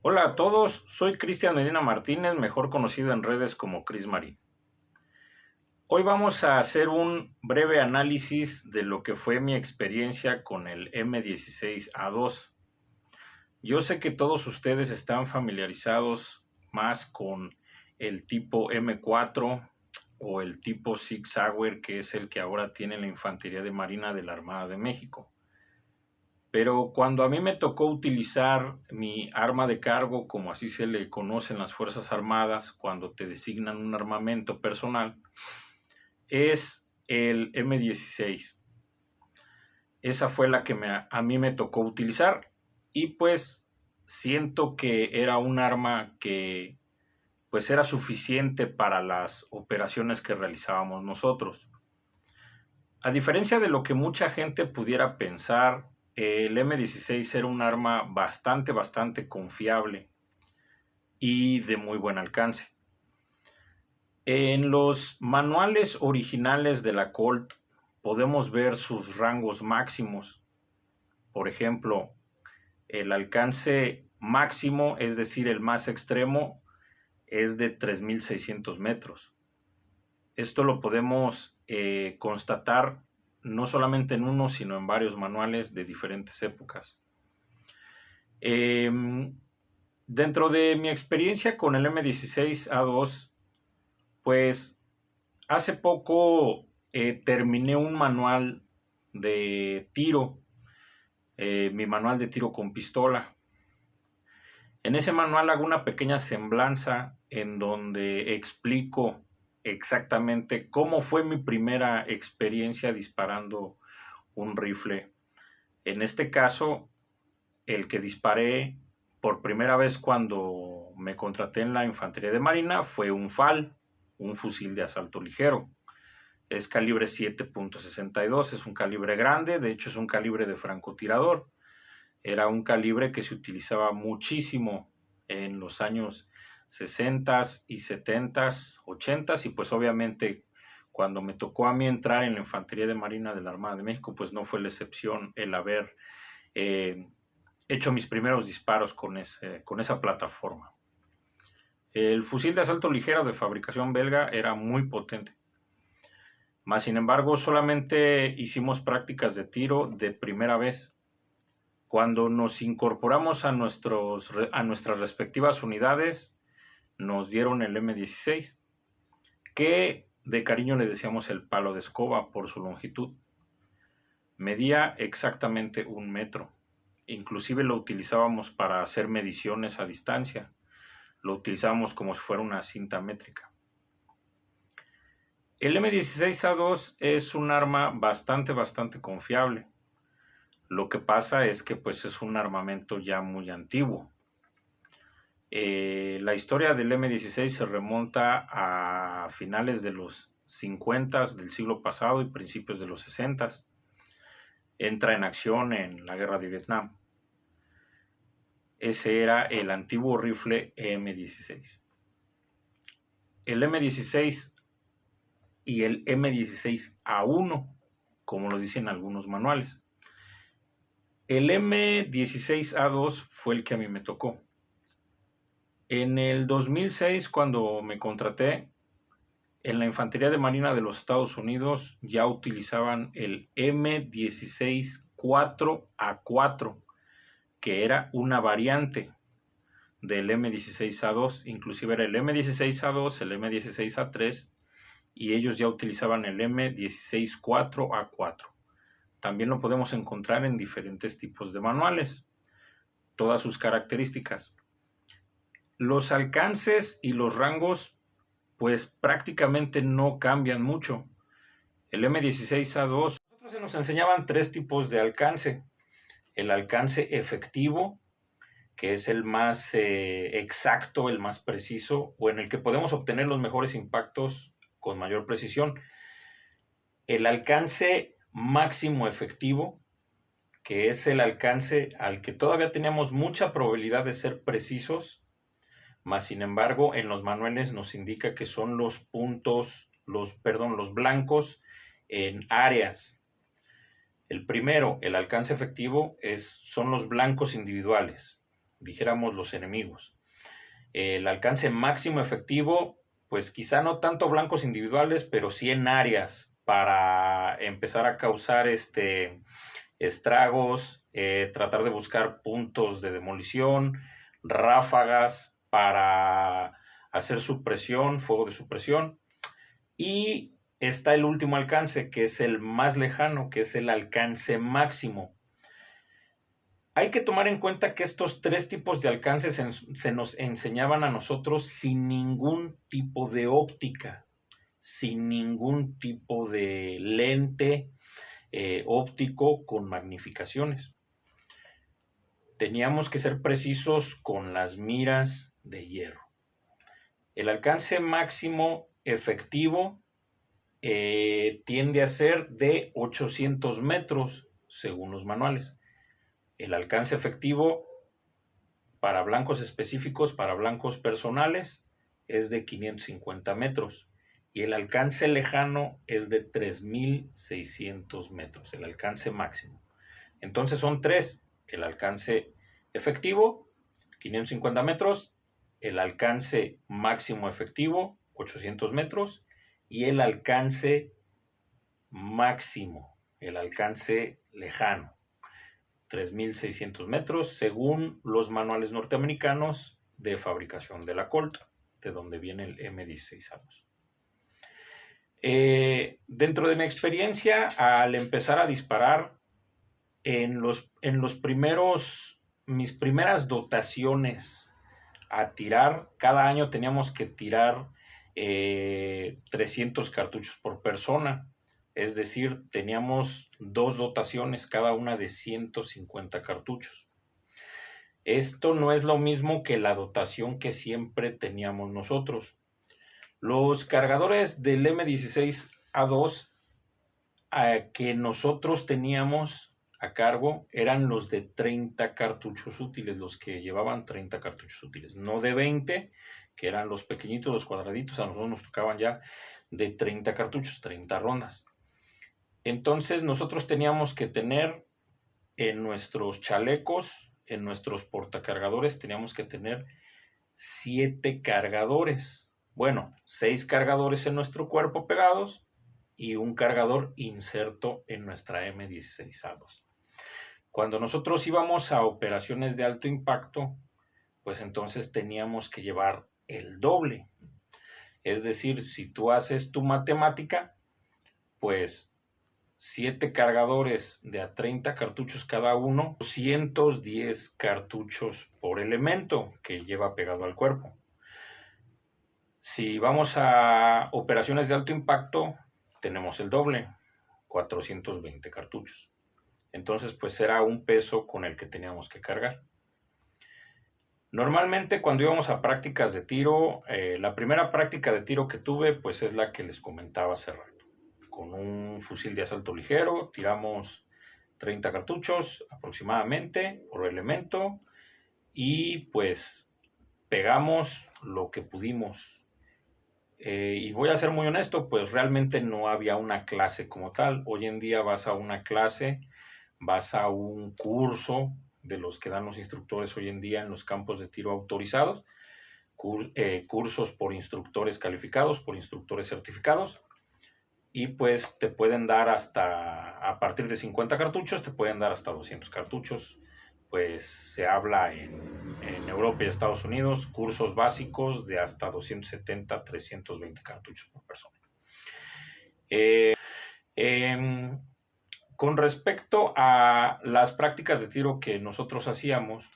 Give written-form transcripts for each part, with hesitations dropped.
Hola a todos, soy Cristian Medina Martínez, mejor conocido en redes como Chris Marín. Hoy vamos a hacer un breve análisis de lo que fue mi experiencia con el M16A2. Yo sé que todos ustedes están familiarizados más con el tipo M4 o el tipo Sig Sauer, que es el que ahora tiene la Infantería de Marina de la Armada de México. Pero cuando a mí me tocó utilizar mi arma de cargo, como así se le conoce en las Fuerzas Armadas, cuando te designan un armamento personal, es el M16. Esa fue la que a mí me tocó utilizar y pues siento que era un arma que pues era suficiente para las operaciones que realizábamos nosotros. A diferencia de lo que mucha gente pudiera pensar, el M16 era un arma bastante confiable y de muy buen alcance. En los manuales originales de la Colt podemos ver sus rangos máximos. Por ejemplo, el alcance máximo, es decir, el más extremo, es de 3.600 metros. Esto lo podemos constatar no solamente en uno, sino en varios manuales de diferentes épocas. Dentro de mi experiencia con el M16A2, pues hace poco terminé un manual de tiro, mi manual de tiro con pistola. En ese manual hago una pequeña semblanza en donde explico exactamente cómo fue mi primera experiencia disparando un rifle. En este caso, el que disparé por primera vez cuando me contraté en la Infantería de Marina fue un FAL, un fusil de asalto ligero. Es calibre 7.62, es un calibre grande, de hecho es un calibre de francotirador. Era un calibre que se utilizaba muchísimo en los años 60 y 70, 80 y pues obviamente cuando me tocó a mí entrar en la Infantería de Marina de la Armada de México, pues no fue la excepción el haber hecho mis primeros disparos con esa plataforma. El fusil de asalto ligero de fabricación belga era muy potente. Mas, sin embargo, solamente hicimos prácticas de tiro de primera vez. Cuando nos incorporamos a nuestras respectivas unidades, nos dieron el M16, que de cariño le decíamos el palo de escoba por su longitud. Medía exactamente 1 metro. Inclusive lo utilizábamos para hacer mediciones a distancia. Lo utilizábamos como si fuera una cinta métrica. El M16A2 es un arma bastante confiable. Lo que pasa es que pues es un armamento ya muy antiguo. La historia del M16 se remonta a finales de los 50 del siglo pasado y principios de los 60. Entra en acción en la guerra de Vietnam. Ese era el antiguo rifle M16. El M16 y el M16A1, como lo dicen algunos manuales. El M16A2 fue el que a mí me tocó. En el 2006, cuando me contraté, en la Infantería de Marina de los Estados Unidos ya utilizaban el M16 4A4, que era una variante del M16A2, inclusive era el M16A2, el M16A3, y ellos ya utilizaban el M16 4A4. También lo podemos encontrar en diferentes tipos de manuales, todas sus características. Los alcances y los rangos pues prácticamente no cambian mucho. El M16A2, nosotros se nos enseñaban 3 tipos de alcance. El alcance efectivo, que es el más exacto, el más preciso, o en el que podemos obtener los mejores impactos con mayor precisión. El alcance máximo efectivo, que es el alcance al que todavía tenemos mucha probabilidad de ser precisos, mas sin embargo en los manuales nos indica que son los puntos, los blancos en áreas. El primero, el alcance efectivo, son los blancos individuales. dijéramos los enemigos. El alcance máximo efectivo, pues quizá no tanto blancos individuales, pero sí en áreas para empezar a causar estragos, tratar de buscar puntos de demolición, ráfagas para hacer supresión, fuego de supresión. Y está el último alcance, que es el más lejano, que es el alcance máximo. Hay que tomar en cuenta que estos tres tipos de alcances se nos enseñaban a nosotros sin ningún tipo de óptica, sin ningún tipo de lente óptico con magnificaciones. Teníamos que ser precisos con las miras de hierro. El alcance máximo efectivo tiende a ser de 800 metros según los manuales. El alcance efectivo para blancos específicos, para blancos personales, es de 550 metros. Y el alcance lejano es de 3.600 metros, el alcance máximo. Entonces son tres: el alcance efectivo, 550 metros, el alcance máximo efectivo, 800 metros, y el alcance máximo, el alcance lejano, 3.600 metros, según los manuales norteamericanos de fabricación de la Colt, de donde viene el M16A2. Dentro de mi experiencia, al empezar a disparar, en los primeros, mis primeras dotaciones a tirar, cada año teníamos que tirar 300 cartuchos por persona. Es decir, teníamos 2 dotaciones, cada una de 150 cartuchos. Esto no es lo mismo que la dotación que siempre teníamos nosotros. Los cargadores del M16A2 que nosotros teníamos a cargo eran los de 30 cartuchos útiles, los que llevaban 30 cartuchos útiles, no de 20, que eran los pequeñitos, los cuadraditos. A nosotros nos tocaban ya de 30 cartuchos, 30 rondas. Entonces nosotros teníamos que tener en nuestros chalecos, en nuestros portacargadores, teníamos que tener 7 cargadores. Bueno, 6 cargadores en nuestro cuerpo pegados y un cargador inserto en nuestra M16A2. Cuando nosotros íbamos a operaciones de alto impacto, pues entonces teníamos que llevar el doble. Es decir, si tú haces tu matemática, pues 7 cargadores de a 30 cartuchos cada uno, 210 cartuchos por elemento que lleva pegado al cuerpo. Si vamos a operaciones de alto impacto, tenemos el doble, 420 cartuchos. Entonces, pues era un peso con el que teníamos que cargar. Normalmente cuando íbamos a prácticas de tiro, la primera práctica de tiro que tuve, pues es la que les comentaba hace rato. Con un fusil de asalto ligero, tiramos 30 cartuchos aproximadamente por elemento y pues pegamos lo que pudimos. Y voy a ser muy honesto, pues realmente no había una clase como tal. Hoy en día vas a una clase, vas a un curso de los que dan los instructores hoy en día en los campos de tiro autorizados, cursos por instructores calificados, por instructores certificados, y pues te pueden dar hasta, a partir de 50 cartuchos, te pueden dar hasta 200 cartuchos. Pues se habla en Europa y Estados Unidos, cursos básicos de hasta 270, 320 cartuchos por persona. Con respecto a las prácticas de tiro que nosotros hacíamos,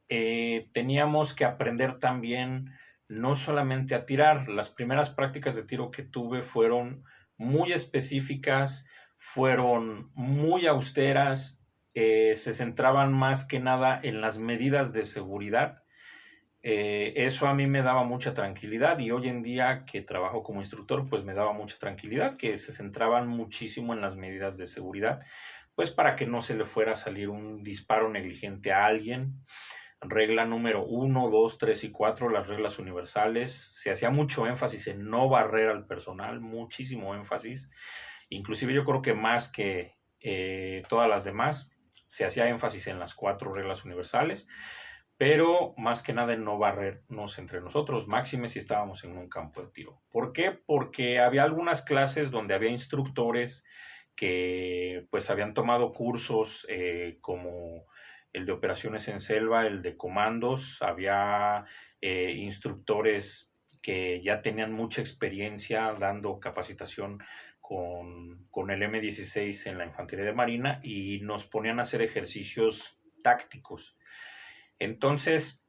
teníamos que aprender también no solamente a tirar. Las primeras prácticas de tiro que tuve fueron muy específicas, fueron muy austeras, se centraban más que nada en las medidas de seguridad. Eso a mí me daba mucha tranquilidad, y hoy en día que trabajo como instructor, pues me daba mucha tranquilidad que se centraban muchísimo en las medidas de seguridad, pues para que no se le fuera a salir un disparo negligente a alguien. Regla número 1, 2, 3 y 4, las reglas universales. Se hacía mucho énfasis en no barrer al personal, muchísimo énfasis. Inclusive yo creo que más que todas las demás. se hacía énfasis en las 4 reglas universales, pero más que nada en no barrernos entre nosotros, máxime si estábamos en un campo de tiro. ¿Por qué? Porque había algunas clases donde había instructores que pues habían tomado cursos como el de operaciones en selva, el de comandos, había instructores que ya tenían mucha experiencia dando capacitación con el M16 en la Infantería de Marina y nos ponían a hacer ejercicios tácticos. Entonces,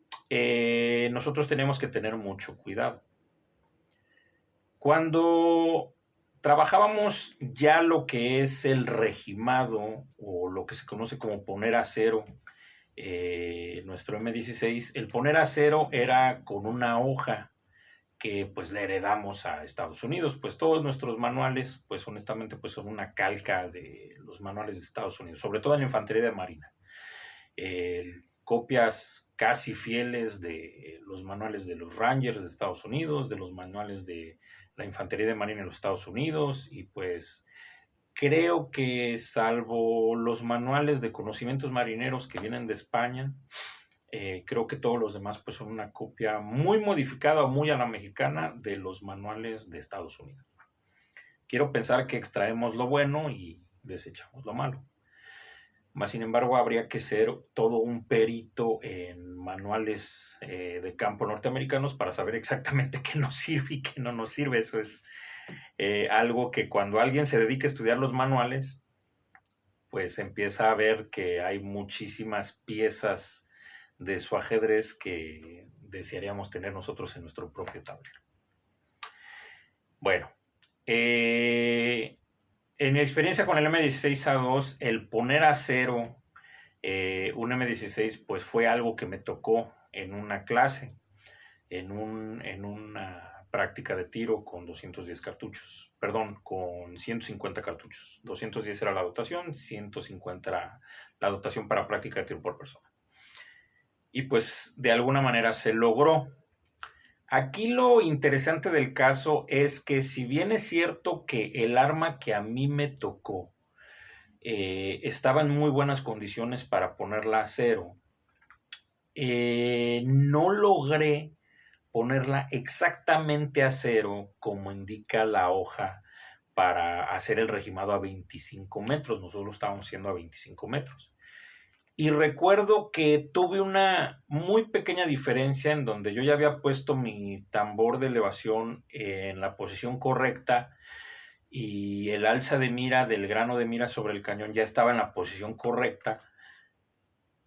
nosotros tenemos que tener mucho cuidado. Cuando trabajábamos ya lo que es el regimado o lo que se conoce como poner a cero, nuestro M16, el poner a cero era con una hoja que pues le heredamos a Estados Unidos, pues todos nuestros manuales, pues honestamente, pues son una calca de los manuales de Estados Unidos, sobre todo en la Infantería de Marina. Copias casi fieles de los manuales de los Rangers de Estados Unidos, de los manuales de la Infantería de Marina de los Estados Unidos, y pues creo que salvo los manuales de conocimientos marineros que vienen de España, creo que todos los demás pues son una copia muy modificada o muy a la mexicana de los manuales de Estados Unidos. Quiero pensar que extraemos lo bueno y desechamos lo malo. Más sin embargo, habría que ser todo un perito en manuales de campo norteamericanos para saber exactamente qué nos sirve y qué no nos sirve. Eso es algo que cuando alguien se dedica a estudiar los manuales, pues empieza a ver que hay muchísimas piezas de su ajedrez que desearíamos tener nosotros en nuestro propio tablero. Bueno, en mi experiencia con el M16A2, el poner a cero un M16 pues fue algo que me tocó en una clase, en una práctica de tiro con 210 cartuchos, perdón, con 150 cartuchos. 210 era la dotación, 150 era la dotación para práctica de tiro por persona. Y pues de alguna manera se logró. Aquí lo interesante del caso es que si bien es cierto que el arma que a mí me tocó estaba en muy buenas condiciones para ponerla a cero, no logré ponerla exactamente a cero como indica la hoja para hacer el regimado a 25 metros. Nosotros lo estábamos haciendo a 25 metros. Y recuerdo que tuve una muy pequeña diferencia en donde yo ya había puesto mi tambor de elevación en la posición correcta y el alza de mira del grano de mira sobre el cañón ya estaba en la posición correcta.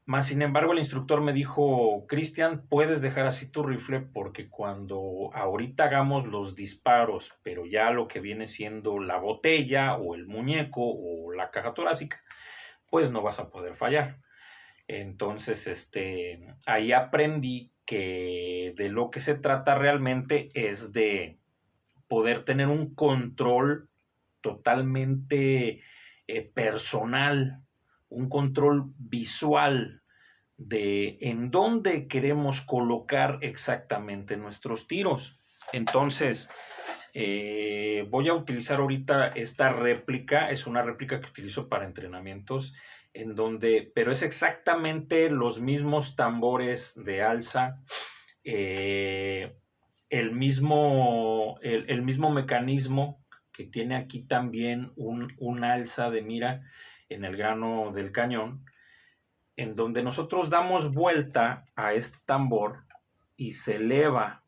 Más sin embargo, el instructor me dijo, Cristian, puedes dejar así tu rifle porque cuando ahorita hagamos los disparos, pero ya lo que viene siendo la botella o el muñeco o la caja torácica, pues no vas a poder fallar. Entonces, ahí aprendí que de lo que se trata realmente es de poder tener un control totalmente personal, un control visual de en dónde queremos colocar exactamente nuestros tiros. Entonces, voy a utilizar ahorita esta réplica, es una réplica que utilizo para entrenamientos, en donde, pero es exactamente los mismos tambores de alza, el mismo mecanismo que tiene aquí también un alza de mira en el grano del cañón, en donde nosotros damos vuelta a este tambor y se eleva.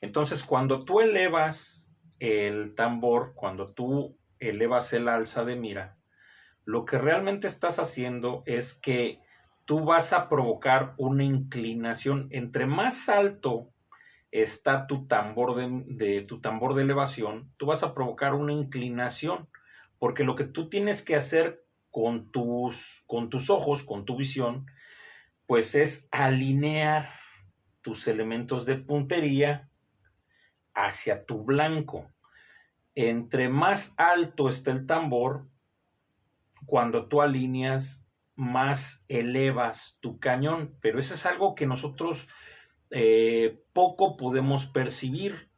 Entonces, cuando tú elevas el tambor, cuando tú elevas el alza de mira, lo que realmente estás haciendo es que tú vas a provocar una inclinación. Entre más alto está tu tambor tu tambor de elevación, tú vas a provocar una inclinación, porque lo que tú tienes que hacer con tus ojos, con tu visión, pues es alinear tus elementos de puntería hacia tu blanco. Entre más alto está el tambor, cuando tú alineas, más elevas tu cañón, pero eso es algo que nosotros poco podemos percibir.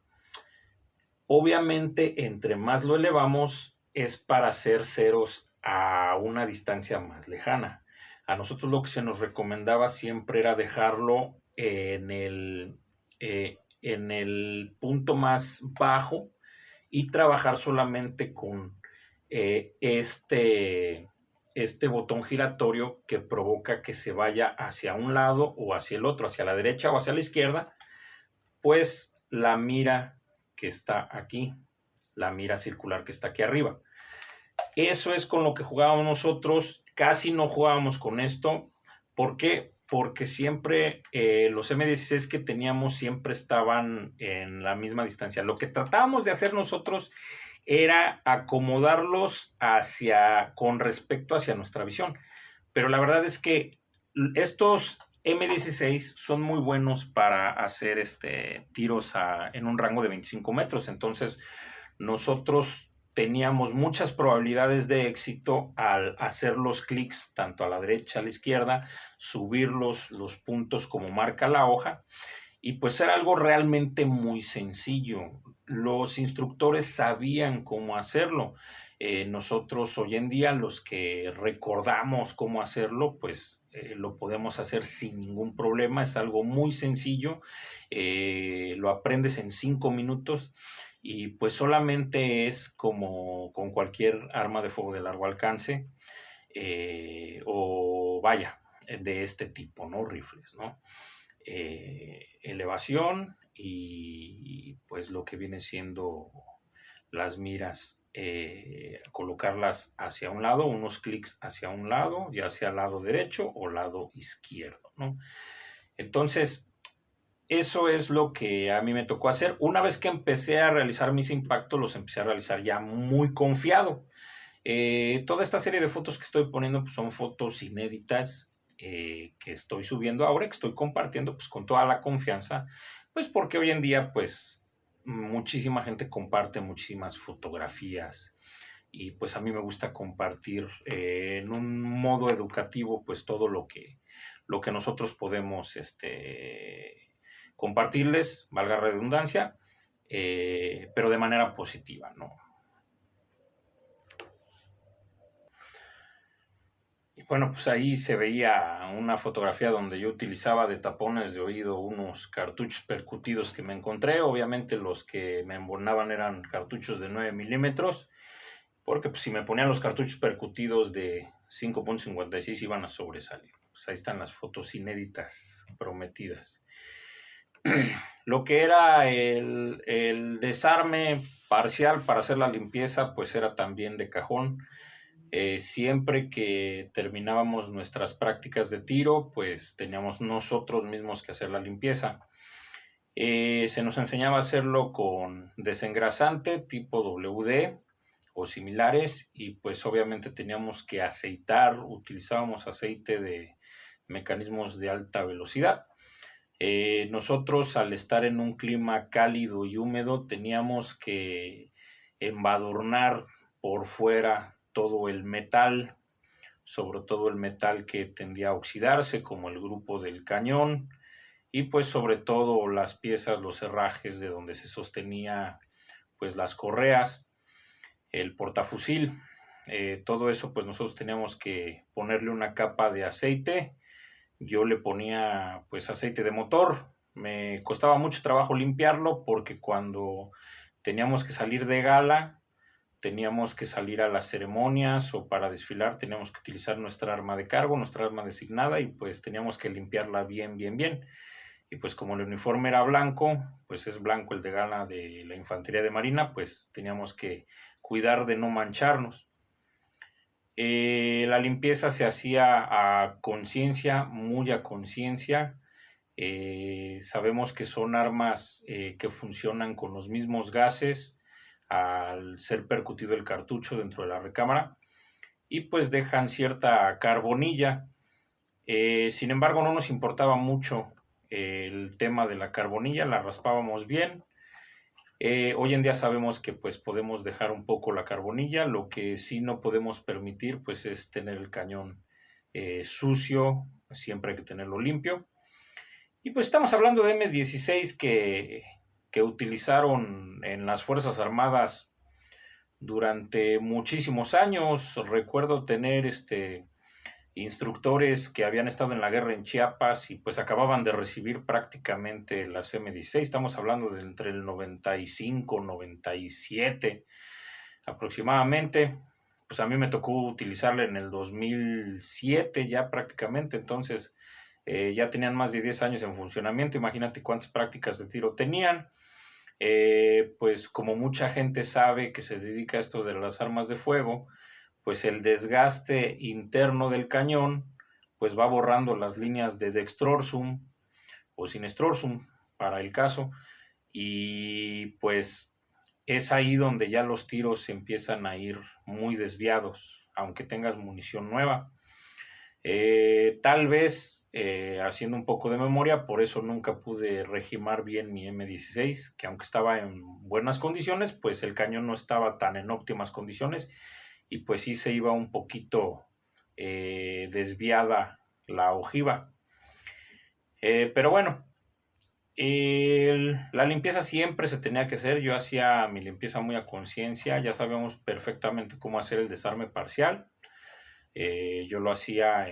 Obviamente, entre más lo elevamos, es para hacer ceros a una distancia más lejana. A nosotros lo que se nos recomendaba siempre era dejarlo en el punto más bajo y trabajar solamente con este botón giratorio que provoca que se vaya hacia un lado o hacia el otro, hacia la derecha o hacia la izquierda, pues la mira que está aquí, la mira circular que está aquí arriba. Eso es con lo que jugábamos nosotros. Casi no jugábamos con esto. ¿Por qué? Porque siempre los M16 que teníamos siempre estaban en la misma distancia. Lo que tratábamos de hacer nosotros era acomodarlos con respecto hacia nuestra visión. Pero la verdad es que estos M16 son muy buenos para hacer tiros en un rango de 25 metros. Entonces, nosotros teníamos muchas probabilidades de éxito al hacer los clics tanto a la derecha, a la izquierda, subir los puntos como marca la hoja. Y pues era algo realmente muy sencillo. Los instructores sabían cómo hacerlo. Nosotros hoy en día, los que recordamos cómo hacerlo, pues lo podemos hacer sin ningún problema. Es algo muy sencillo. Lo aprendes en 5 minutos y pues solamente es como con cualquier arma de fuego de largo alcance o vaya, de este tipo, ¿no? Rifles, ¿no? Elevación y pues lo que viene siendo las miras, colocarlas hacia un lado, unos clics hacia un lado, ya sea lado derecho o lado izquierdo, ¿no? Entonces, eso es lo que a mí me tocó hacer. Una vez que empecé a realizar mis impactos, los empecé a realizar ya muy confiado. Toda esta serie de fotos que estoy poniendo pues, son fotos inéditas que estoy subiendo ahora, que estoy compartiendo pues con toda la confianza, pues porque hoy en día pues muchísima gente comparte muchísimas fotografías y pues a mí me gusta compartir en un modo educativo pues todo lo que nosotros podemos compartirles, valga redundancia, pero de manera positiva, ¿no? Bueno, pues ahí se veía una fotografía donde yo utilizaba de tapones de oído unos cartuchos percutidos que me encontré. Obviamente los que me embonaban eran cartuchos de 9 milímetros, porque pues, si me ponían los cartuchos percutidos de 5.56 iban a sobresalir. Pues ahí están las fotos inéditas prometidas. Lo que era el desarme parcial para hacer la limpieza, pues era también de cajón. Siempre que terminábamos nuestras prácticas de tiro, pues teníamos nosotros mismos que hacer la limpieza. Se nos enseñaba a hacerlo con desengrasante tipo WD o similares y pues obviamente teníamos que aceitar, utilizábamos aceite de mecanismos de alta velocidad. Nosotros al estar en un clima cálido y húmedo teníamos que embadurnar por fuera todo el metal, sobre todo el metal que tendía a oxidarse, como el grupo del cañón, y pues sobre todo las piezas, los herrajes de donde se sostenía pues las correas, el portafusil, todo eso pues nosotros teníamos que ponerle una capa de aceite. Yo le ponía pues aceite de motor, me costaba mucho trabajo limpiarlo porque cuando teníamos que salir de gala, teníamos que salir a las ceremonias o para desfilar teníamos que utilizar nuestra arma de cargo, nuestra arma designada y pues teníamos que limpiarla bien, bien, bien. Y pues como el uniforme era blanco, pues es blanco el de gala de la infantería de marina, pues teníamos que cuidar de no mancharnos. La limpieza se hacía a conciencia, muy a conciencia. Sabemos que son armas que funcionan con los mismos gases al ser percutido el cartucho dentro de la recámara y pues dejan cierta carbonilla. Sin embargo, no nos importaba mucho el tema de la carbonilla, la raspábamos bien. Hoy en día sabemos que pues podemos dejar un poco la carbonilla, lo que sí no podemos permitir pues es tener el cañón sucio, siempre hay que tenerlo limpio. Y pues estamos hablando de M16 que utilizaron en las Fuerzas Armadas durante muchísimos años. Recuerdo tener instructores que habían estado en la guerra en Chiapas y pues acababan de recibir prácticamente las M16. Estamos hablando de entre el 95, 97 aproximadamente. Pues a mí me tocó utilizarla en el 2007 ya prácticamente, entonces ya tenían más de 10 años en funcionamiento. Imagínate cuántas prácticas de tiro tenían. Pues como mucha gente sabe que se dedica a esto de las armas de fuego, pues el desgaste interno del cañón pues va borrando las líneas de dextrorsum o sinestrorsum para el caso, y pues es ahí donde ya los tiros empiezan a ir muy desviados, aunque tengas munición nueva. Tal vez haciendo un poco de memoria, por eso nunca pude regimar bien mi M16, que aunque estaba en buenas condiciones, pues el cañón no estaba tan en óptimas condiciones y pues sí se iba un poquito desviada la ojiva. Pero bueno, la limpieza siempre se tenía que hacer. Yo hacía mi limpieza muy a conciencia, ya sabíamos perfectamente cómo hacer el desarme parcial. Yo lo hacía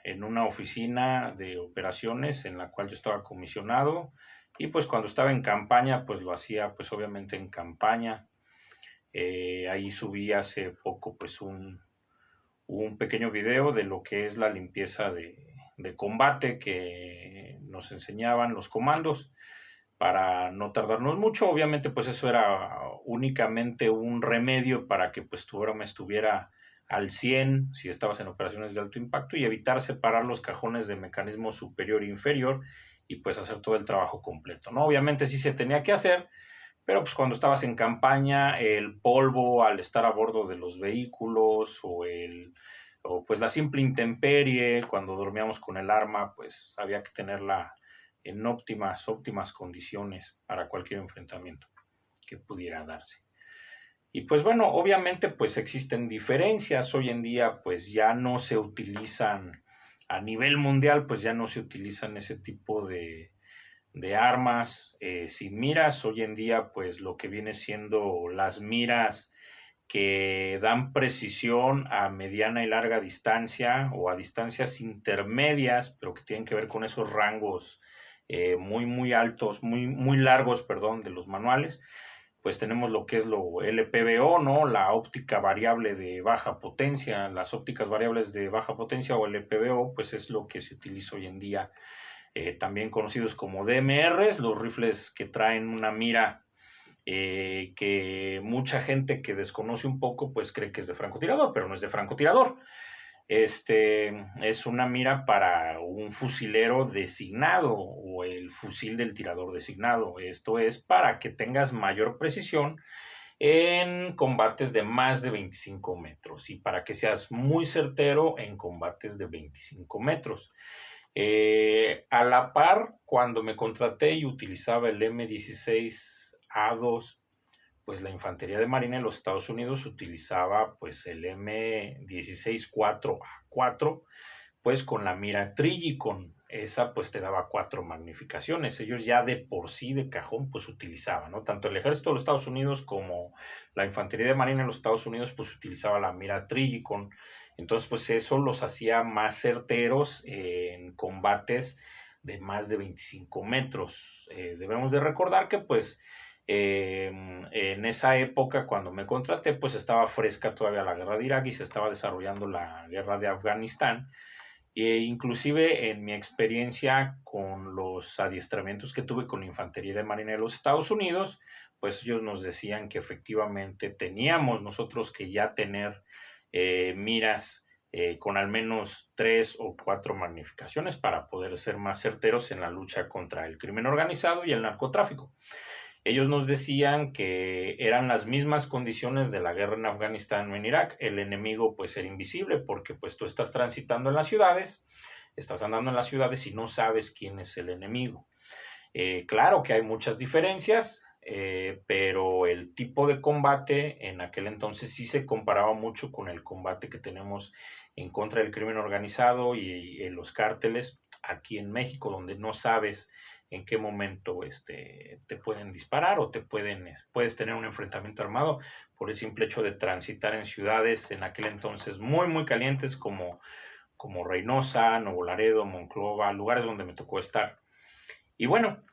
en una oficina de operaciones en la cual yo estaba comisionado, y pues cuando estaba en campaña pues lo hacía pues obviamente en campaña. Ahí subí hace poco pues un pequeño video de lo que es la limpieza de combate que nos enseñaban los comandos para no tardarnos mucho. Obviamente pues eso era únicamente un remedio para que pues tu arma estuviera al 100 si estabas en operaciones de alto impacto, y evitar separar los cajones de mecanismo superior e inferior y pues hacer todo el trabajo completo, ¿no? Obviamente sí se tenía que hacer, pero pues cuando estabas en campaña, el polvo al estar a bordo de los vehículos o pues la simple intemperie, cuando dormíamos con el arma, pues había que tenerla en óptimas condiciones para cualquier enfrentamiento que pudiera darse. Y pues bueno, obviamente pues existen diferencias. Hoy en día pues ya no se utilizan, a nivel mundial pues ya no se utilizan ese tipo de armas sin miras. Hoy en día pues lo que viene siendo las miras que dan precisión a mediana y larga distancia o a distancias intermedias, pero que tienen que ver con esos rangos muy altos, muy largos, perdón, de los manuales. Pues tenemos lo que es lo LPBO, ¿no? La óptica variable de baja potencia. Las ópticas variables de baja potencia o LPBO, pues es lo que se utiliza hoy en día, también conocidos como DMRs, los rifles que traen una mira que mucha gente que desconoce un poco pues cree que es de francotirador, pero no es de francotirador. Es una mira para un fusilero designado o el fusil del tirador designado. Esto es para que tengas mayor precisión en combates de más de 25 metros y para que seas muy certero en combates de 25 metros. A la par, cuando me contraté y utilizaba el M16A2, pues la infantería de marina en los Estados Unidos utilizaba pues el M16-4A4, pues con la mira Trigicon. Esa pues te daba 4 magnificaciones. Ellos ya de por sí de cajón pues utilizaban, ¿no? Tanto el ejército de los Estados Unidos como la infantería de marina en los Estados Unidos pues utilizaba la mira Trigicon. Entonces pues eso los hacía más certeros en combates de más de 25 metros. Debemos de recordar que pues en esa época cuando me contraté pues estaba fresca todavía la guerra de Irak y se estaba desarrollando la guerra de Afganistán. Inclusive en mi experiencia con los adiestramientos que tuve con la infantería de marina de los Estados Unidos, pues ellos nos decían que efectivamente teníamos nosotros que ya tener miras con al menos 3 o 4 magnificaciones para poder ser más certeros en la lucha contra el crimen organizado y el narcotráfico. Ellos nos decían que eran las mismas condiciones de la guerra en Afganistán o en Irak. El enemigo pues era invisible porque pues tú estás transitando en las ciudades, estás andando en las ciudades y no sabes quién es el enemigo. Claro que hay muchas diferencias, pero el tipo de combate en aquel entonces sí se comparaba mucho con el combate que tenemos en contra del crimen organizado y los cárteles aquí en México, donde no sabes en qué momento te pueden disparar o puedes tener un enfrentamiento armado por el simple hecho de transitar en ciudades en aquel entonces muy, muy calientes como Reynosa, Nuevo Laredo, Monclova, lugares donde me tocó estar. Y bueno,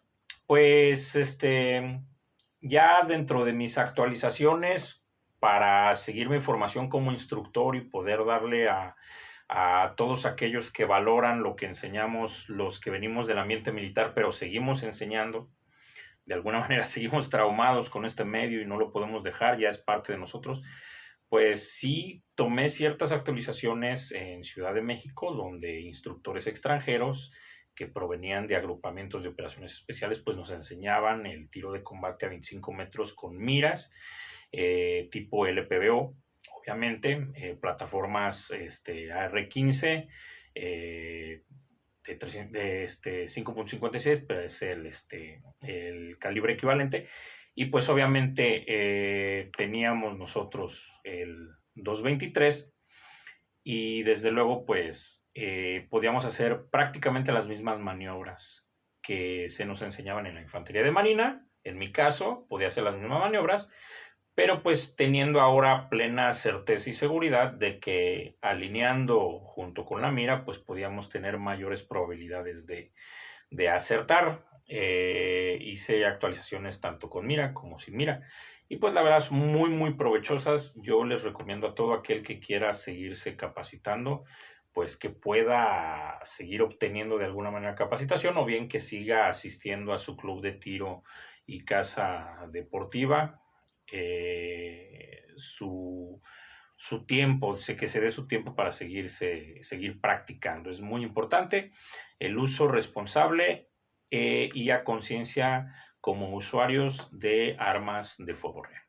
pues ya dentro de mis actualizaciones para seguir mi formación como instructor y poder darle a todos aquellos que valoran lo que enseñamos, los que venimos del ambiente militar, pero seguimos enseñando, de alguna manera seguimos traumados con este medio y no lo podemos dejar, ya es parte de nosotros. Pues sí, tomé ciertas actualizaciones en Ciudad de México, donde instructores extranjeros que provenían de agrupamientos de operaciones especiales, pues nos enseñaban el tiro de combate a 25 metros con miras, tipo LPBO, obviamente, plataformas AR-15, de 5.56, pero es el calibre equivalente. Y pues obviamente teníamos nosotros el 223 y desde luego pues podíamos hacer prácticamente las mismas maniobras que se nos enseñaban en la infantería de marina. En mi caso podía hacer las mismas maniobras, pero pues teniendo ahora plena certeza y seguridad de que alineando junto con la mira pues podíamos tener mayores probabilidades de acertar. Hice actualizaciones tanto con mira como sin mira. Y pues la verdad es muy, muy provechosas. Yo les recomiendo a todo aquel que quiera seguirse capacitando, pues que pueda seguir obteniendo de alguna manera capacitación o bien que siga asistiendo a su club de tiro y caza deportiva. Su tiempo, que se dé su tiempo para seguir practicando. Es muy importante el uso responsable y a conciencia como usuarios de armas de fuego real.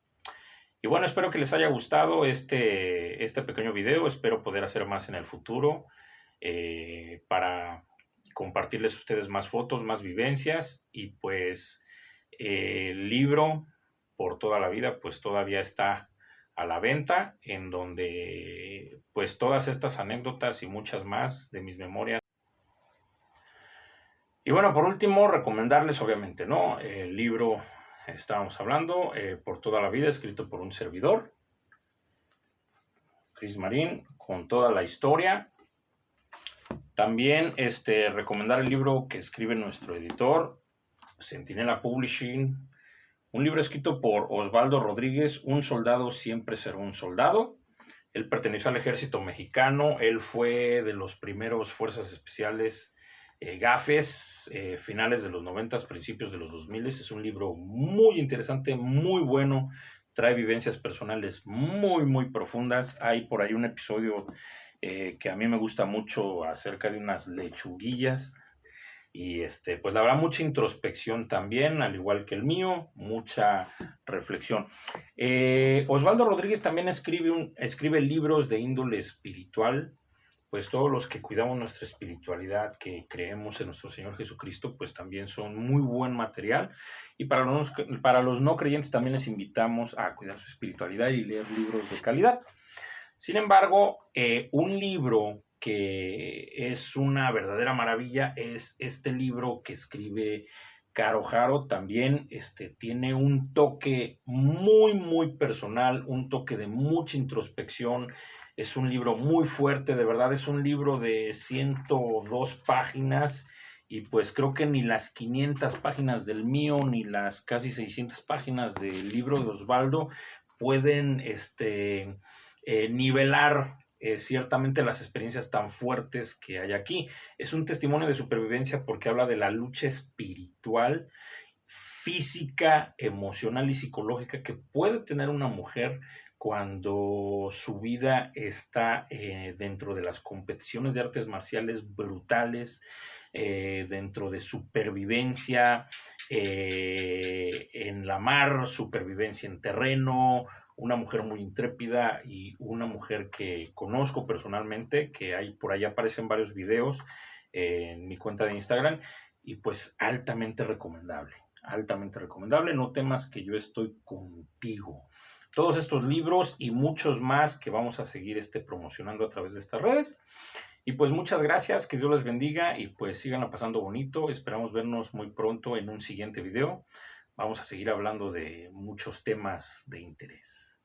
Y bueno, espero que les haya gustado este pequeño video. Espero poder hacer más en el futuro para compartirles a ustedes más fotos, más vivencias. Y pues el libro Por toda la vida pues todavía está a la venta, en donde pues todas estas anécdotas y muchas más de mis memorias. Y bueno, por último, recomendarles obviamente, ¿no? El libro, estábamos hablando, Por toda la vida, escrito por un servidor, Chris Marín, con toda la historia. También recomendar el libro que escribe nuestro editor, Centinela Publishing, un libro escrito por Osvaldo Rodríguez, Un soldado siempre será un soldado. Él perteneció al ejército mexicano, él fue de los primeros fuerzas especiales GAFES, finales de los 90, principios de los 2000. Es un libro muy interesante, muy bueno, trae vivencias personales muy, muy profundas. Hay por ahí un episodio que a mí me gusta mucho acerca de unas lechuguillas. Y pues la verdad, mucha introspección también, al igual que el mío, mucha reflexión. Osvaldo Rodríguez también escribe libros de índole espiritual. Pues todos los que cuidamos nuestra espiritualidad, que creemos en nuestro Señor Jesucristo, pues también son muy buen material. Y para los no creyentes también les invitamos a cuidar su espiritualidad y leer libros de calidad. Sin embargo, un libro que es una verdadera maravilla es este libro que escribe Caro Jaro. También tiene un toque muy, muy personal, un toque de mucha introspección. Es un libro muy fuerte, de verdad, es un libro de 102 páginas y pues creo que ni las 500 páginas del mío, ni las casi 600 páginas del libro de Osvaldo pueden nivelar ciertamente las experiencias tan fuertes que hay aquí. Es un testimonio de supervivencia porque habla de la lucha espiritual, física, emocional y psicológica que puede tener una mujer cuando su vida está dentro de las competiciones de artes marciales brutales, dentro de supervivencia en la mar, supervivencia en terreno, una mujer muy intrépida y una mujer que conozco personalmente, que hay por ahí aparecen varios videos en mi cuenta de Instagram y pues altamente recomendable, no temas que yo estoy contigo. Todos estos libros y muchos más que vamos a seguir promocionando a través de estas redes. Y pues muchas gracias, que Dios les bendiga y pues síganla pasando bonito. Esperamos vernos muy pronto en un siguiente video. Vamos a seguir hablando de muchos temas de interés.